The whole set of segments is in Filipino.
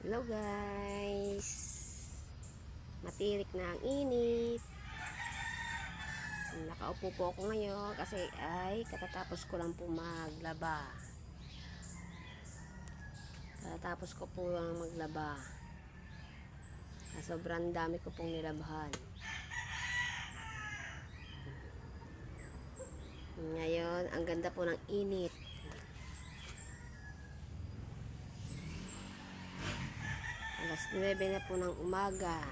Hello guys, matirik na ang init. Nakaupo po ako ngayon kasi katatapos ko lang po maglaba. Katatapos ko po lang maglaba. Sobrang dami ko pong nilabhan. Ngayon, ang ganda po ng init. Alas 9 na po ng umaga.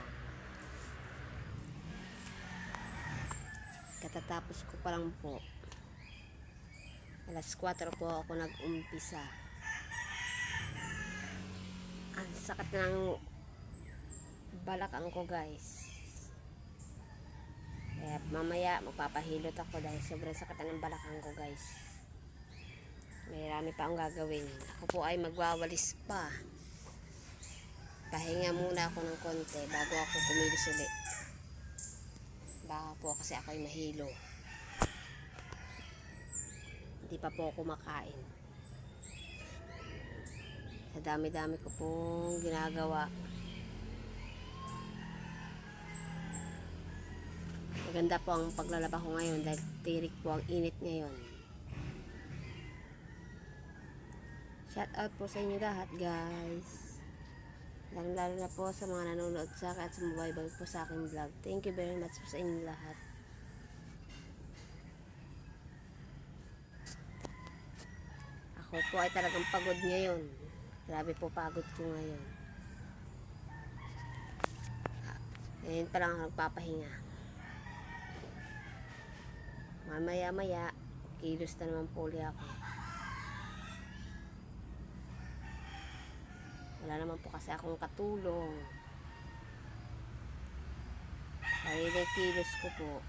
Katatapos ko pa lang po. Alas 4 po ako nag-umpisa. Ang sakit ng balakang ko guys. Kaya mamaya magpapahilot ako dahil sobrang sakit ng balakang ko guys. Marami pa akong gagawin. Ako po ay magwawalis pa. Pahinga muna ako ng konti bago ako kumilos ulit. Baka po kasi ako ay mahilo. Hindi pa po ako makain. Sa dami-dami ko pong ginagawa. Maganda po ang paglalaba ko ngayon dahil tirik po ang init ngayon. Shout out po sa inyo lahat guys. Lalo na po sa mga nanonood sa akin at sumubaybay po sa aking vlog. Thank you very much po sa inyo lahat. Ako po ay talagang pagod ngayon. Grabe po pagod ko ngayon. Ngayon pa lang ako nagpapahinga. Mamaya-maya, kilos na naman po ulit ako. Wala naman po kasi akong katulong. Kaya kilos ko po.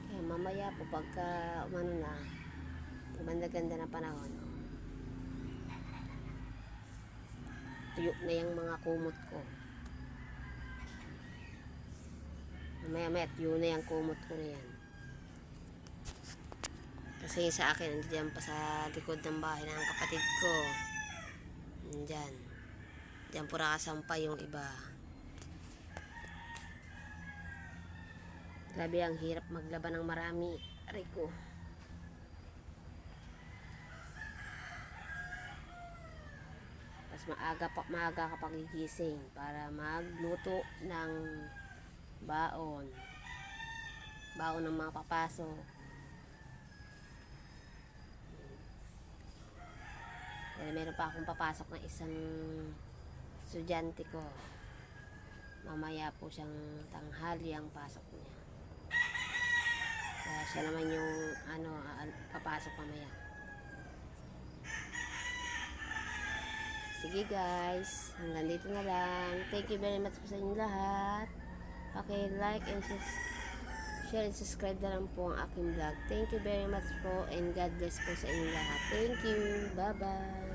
Kaya mamaya po pagka umano na, ganda-ganda na panahon. Tuyo na yung mga kumot ko. Mamaya tuyo na yung kumot ko na yan. Kasi sa akin, nandiyan pa sa likod ng bahay ng kapatid ko. Nandiyan. Diyan po nakasampay yung iba. Grabe ang hirap maglaba ng marami. Aray ko. Maaga ka pagigising para magluto ng baon ng mga papasok. Dahil meron pa akong papasok na isang estudyante ko. Mamaya po siyang tanghali ang pasok niya. Kaya siya naman yung papasok mamaya. Sige guys, hanggang dito na lang. Thank you very much po sa inyo lahat. Paki-like and share and subscribe na lang po ang aking vlog. Thank you very much po and God bless po sa inyo lahat. Thank you. Bye-bye.